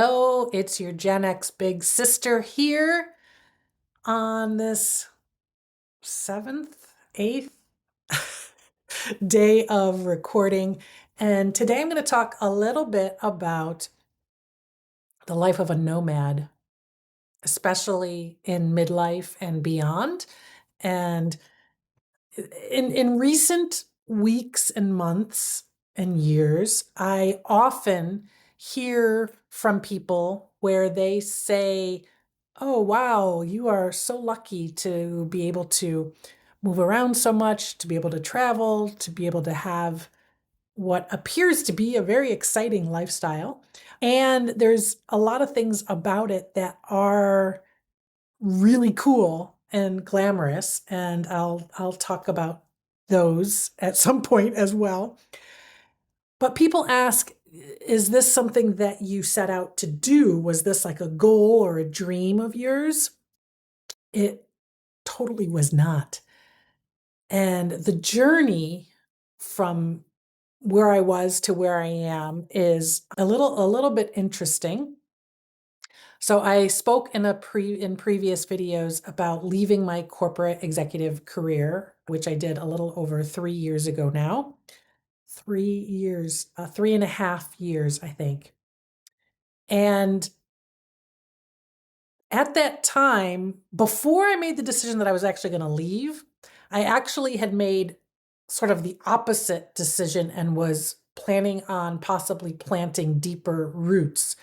Hello, it's your GenX Big Sister here on this eighth day of recording. And today I'm going to talk a little bit about the life of a nomad, especially in midlife and beyond. And in recent weeks and months and years, I often hear from people where they say, "Oh, wow, you are so lucky to be able to move around so much, to be able to travel, to be able to have what appears to be a very exciting lifestyle." And there's a lot of things about it that are really cool and glamorous, and I'll talk about those at some point as well. But people ask, is this something that you set out to do? Was this like a goal or a dream of yours? It totally was not. And the journey from where I was to where I am is a little bit interesting. So I spoke in previous videos about leaving my corporate executive career, which I did a little over 3 years ago now. 3 years, 3.5 years, I think. And at that time, before I made the decision that I was actually going to leave, I actually had made sort of the opposite decision and was planning on possibly planting deeper roots.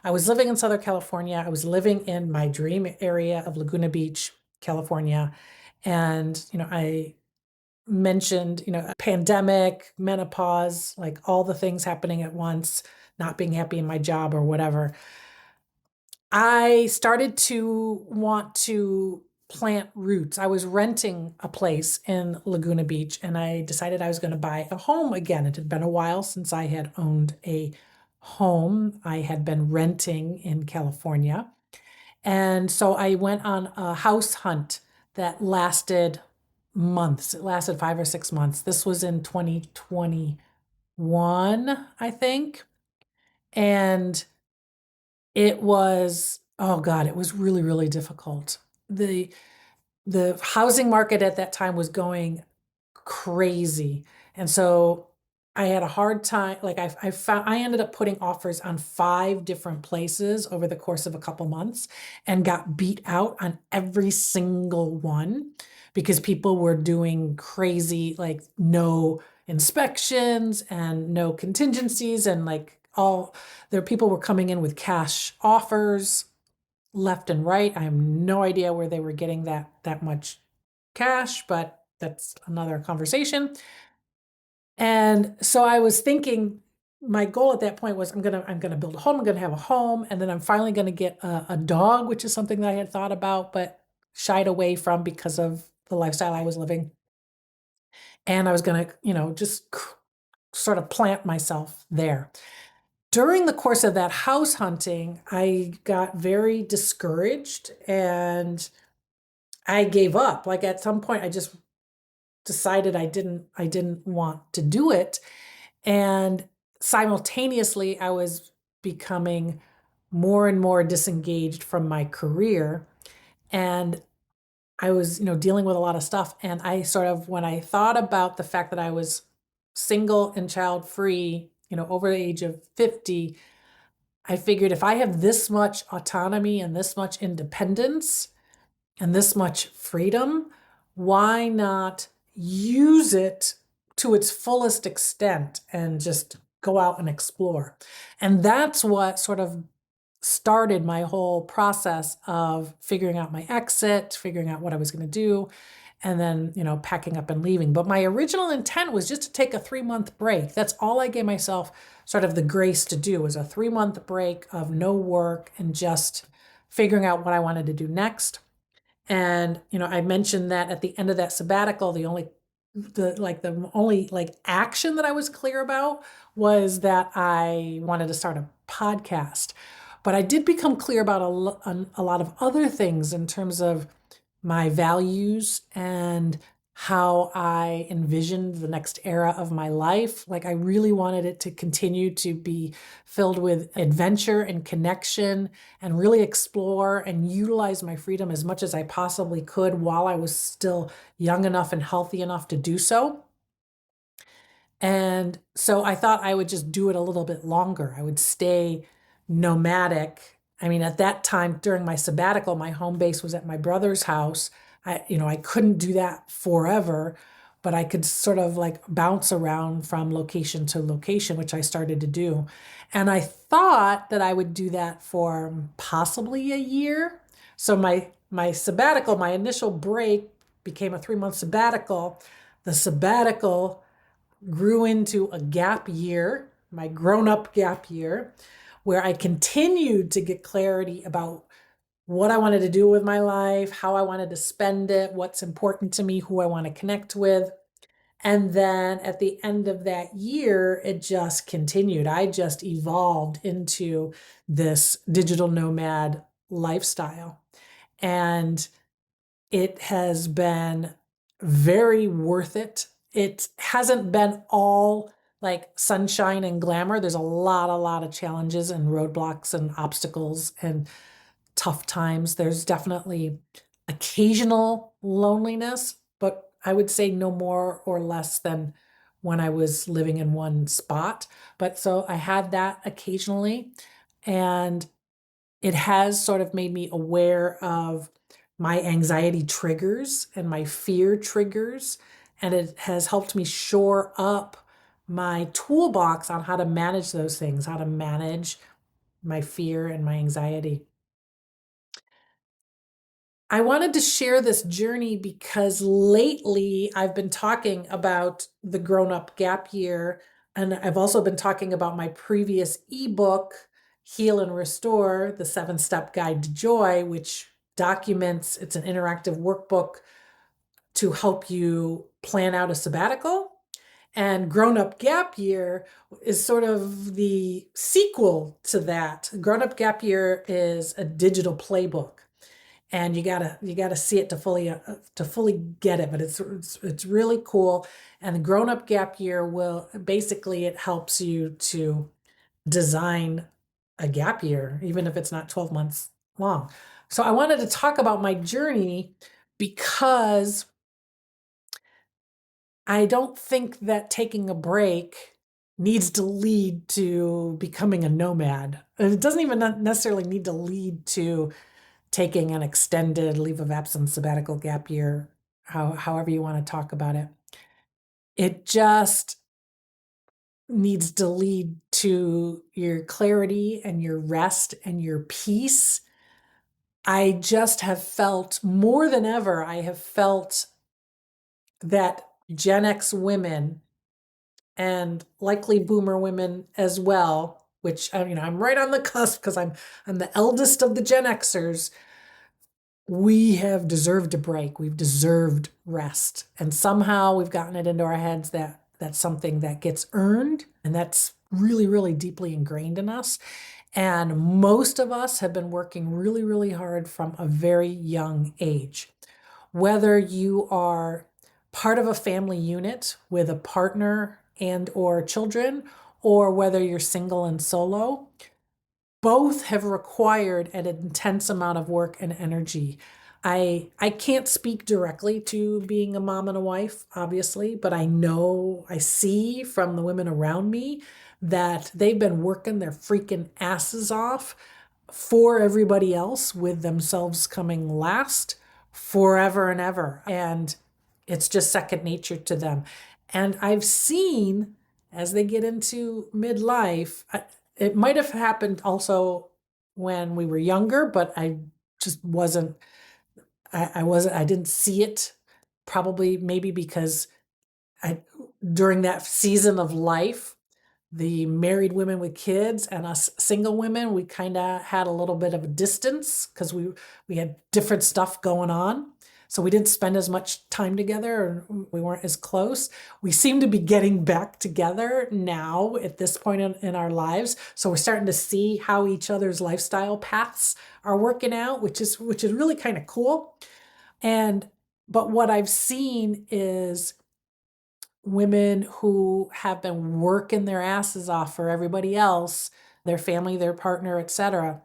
I was living in Southern California. I was living in my dream area of Laguna Beach, California. And, I mentioned, a pandemic, menopause, like all the things happening at once, not being happy in my job or whatever. I started to want to plant roots. I was renting a place in Laguna Beach and I decided I was going to buy a home again. It had been a while since I had owned a home. I had been renting in California. And so I went on a house hunt that lasted months. It lasted 5 or 6 months. This was in 2021, I think. And it was, oh God, it was really, really difficult. The housing market at that time was going crazy. And so I had a hard time. Like I ended up putting offers on 5 different places over the course of a couple months and got beat out on every single one because people were doing crazy, like no inspections and no contingencies. And like people were coming in with cash offers left and right. I have no idea where they were getting that much cash, but that's another conversation. And so I was thinking my goal at that point was I'm gonna build a home, I'm gonna have a home, and then I'm finally gonna get a dog, which is something that I had thought about but shied away from because of the lifestyle I was living. And I was gonna, just sort of plant myself there. During the course of that house hunting, I got very discouraged and I gave up. Like at some point I just decided I didn't want to do it. And simultaneously I was becoming more and more disengaged from my career. And I was, dealing with a lot of stuff. And I sort of, when I thought about the fact that I was single and child free, over the age of 50, I figured if I have this much autonomy and this much independence and this much freedom, why not use it to its fullest extent and just go out and explore? And that's what sort of started my whole process of figuring out my exit, figuring out what I was going to do, and then, packing up and leaving. But my original intent was just to take a 3-month break. That's all I gave myself sort of the grace to do, was a 3-month break of no work and just figuring out what I wanted to do next. And, I mentioned that at the end of that sabbatical, the only action that I was clear about was that I wanted to start a podcast. But I did become clear about a lot of other things in terms of my values and how I envisioned the next era of my life. Like I really wanted it to continue to be filled with adventure and connection and really explore and utilize my freedom as much as I possibly could while I was still young enough and healthy enough to do so. And so I thought I would just do it a little bit longer. I would stay nomadic. I mean, at that time during my sabbatical, my home base was at my brother's house. I couldn't do that forever, but I could sort of like bounce around from location to location, which I started to do. And I thought that I would do that for possibly a year. So my sabbatical, my initial break became a 3-month sabbatical. The sabbatical grew into a gap year, my grown up gap year, where I continued to get clarity about what I wanted to do with my life, how I wanted to spend it, what's important to me, who I want to connect with. And then at the end of that year, it just continued. I just evolved into this digital nomad lifestyle. And it has been very worth it. It hasn't been all like sunshine and glamour. There's a lot of challenges and roadblocks and obstacles and tough times. There's definitely occasional loneliness, but I would say no more or less than when I was living in one spot. But so I had that occasionally. And it has sort of made me aware of my anxiety triggers and my fear triggers. And it has helped me shore up my toolbox on how to manage those things, how to manage my fear and my anxiety. I wanted to share this journey because lately I've been talking about the grown up gap year. And I've also been talking about my previous ebook, Heal and Restore, the 7-Step Guide to Joy, which documents, it's an interactive workbook to help you plan out a sabbatical. And Grown Up Gap Year is sort of the sequel to that. Grown Up Gap Year is a digital playbook, and you gotta see it to fully get it. But it's really cool. And the Grown Up Gap Year will basically, it helps you to design a gap year, even if it's not 12 months long. So I wanted to talk about my journey because I don't think that taking a break needs to lead to becoming a nomad. And it doesn't even necessarily need to lead to taking an extended leave of absence, sabbatical, gap year, however you want to talk about it. It just needs to lead to your clarity and your rest and your peace. I just have felt more than ever, I have felt that Gen X women and likely boomer women as well, which I'm right on the cusp because I'm the eldest of the Gen Xers. We have deserved a break. We've deserved rest. And somehow we've gotten it into our heads that that's something that gets earned, and that's really, really deeply ingrained in us. And most of us have been working really, really hard from a very young age. Whether you are part of a family unit with a partner and or children, or whether you're single and solo, both have required an intense amount of work and energy. I can't speak directly to being a mom and a wife, obviously, but I see from the women around me that they've been working their freaking asses off for everybody else, with themselves coming last forever and ever. And it's just second nature to them. And I've seen as they get into midlife, it might have happened also when we were younger, but I just wasn't, I didn't see it, probably maybe because I, during that season of life, the married women with kids and us single women, we kind of had a little bit of a distance because we had different stuff going on. So we didn't spend as much time together, and we weren't as close. We seem to be getting back together now at this point in our lives. So we're starting to see how each other's lifestyle paths are working out, which is really kind of cool. And But what I've seen is women who have been working their asses off for everybody else, their family, their partner, etc.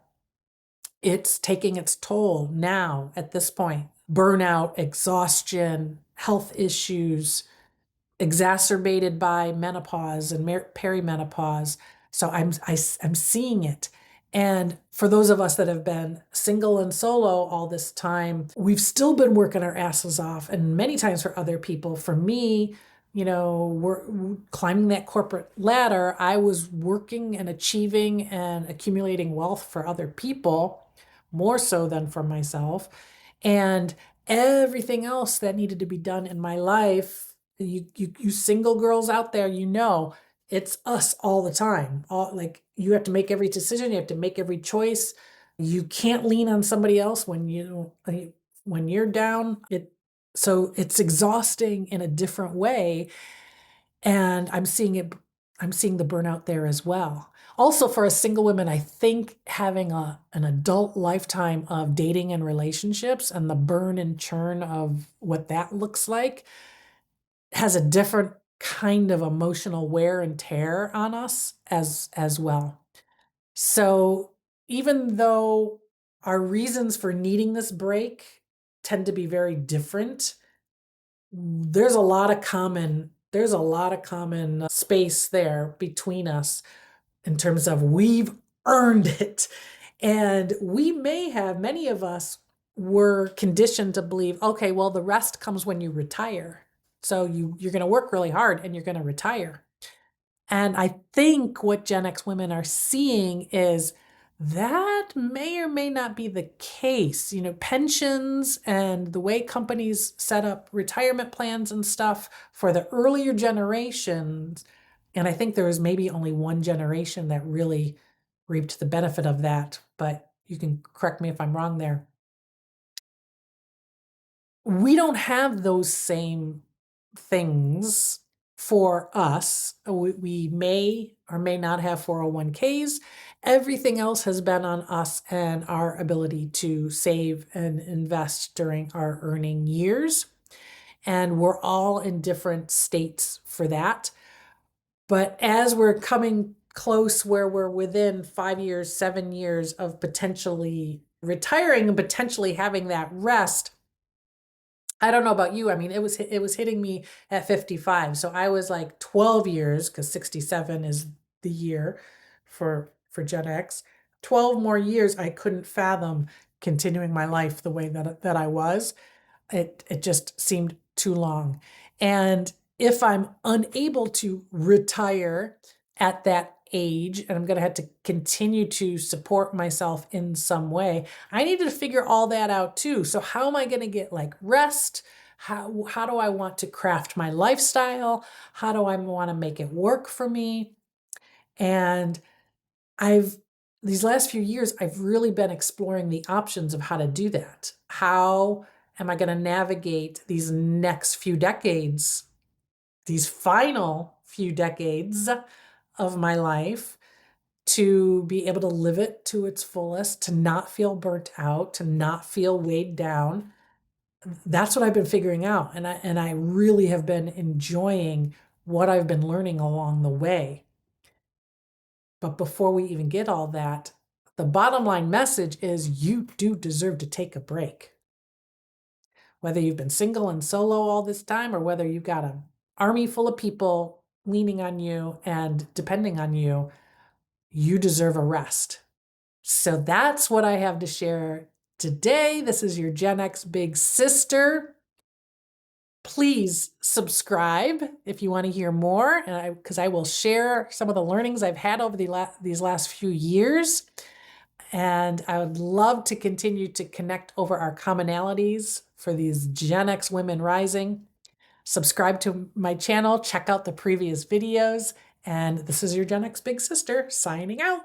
It's taking its toll now at this point. Burnout, exhaustion, health issues, exacerbated by menopause and perimenopause. So I'm seeing it. And for those of us that have been single and solo all this time, we've still been working our asses off. And many times for other people, for me, we're climbing that corporate ladder. I was working and achieving and accumulating wealth for other people, more so than for myself. And everything else that needed to be done in my life, you single girls out there, it's us all the time. Like, you have to make every decision, you have to make every choice. You can't lean on somebody else when you're down. So it's exhausting in a different way, and I'm seeing the burnout there as well. Also, for a single woman, I think having an adult lifetime of dating and relationships and the burn and churn of what that looks like has a different kind of emotional wear and tear on us as well. So even though our reasons for needing this break tend to be very different, there's a lot of common space there between us, in terms of we've earned it. And many of us were conditioned to believe, okay, well, the rest comes when you retire. So you're going to work really hard and you're going to retire. And I think what Gen X women are seeing is that may or may not be the case. Pensions and the way companies set up retirement plans and stuff for the earlier generations. And I think there was maybe only one generation that really reaped the benefit of that, but you can correct me if I'm wrong there. We don't have those same things for us. We may or may not have 401ks. Everything else has been on us and our ability to save and invest during our earning years. And we're all in different states for that. But as we're coming close, where we're within 5 years, 7 years of potentially retiring and potentially having that rest, I don't know about you. I mean, it was hitting me at 55. So I was like 12 years, because 67 is the year for Gen X. 12 more years I couldn't fathom continuing my life the way that I was. It just seemed too long. And if I'm unable to retire at that age, and I'm going to have to continue to support myself in some way, I needed to figure all that out too. So how am I going to get like rest? How do I want to craft my lifestyle? How do I want to make it work for me? And these last few years, I've really been exploring the options of how to do that. How am I going to navigate these next few decades, these final few decades of my life, to be able to live it to its fullest, to not feel burnt out, to not feel weighed down? That's what I've been figuring out. And I really have been enjoying what I've been learning along the way. But before we even get all that, the bottom line message is you do deserve to take a break. Whether you've been single and solo all this time, or whether you've got an army full of people leaning on you and depending on you, you deserve a rest. So that's what I have to share today. This is your Gen X Big Sister. Please subscribe if you want to hear more, because I will share some of the learnings I've had over these last few years. And I would love to continue to connect over our commonalities for these Gen X women rising. Subscribe to my channel, check out the previous videos, and this is your Gen X Big Sister signing out.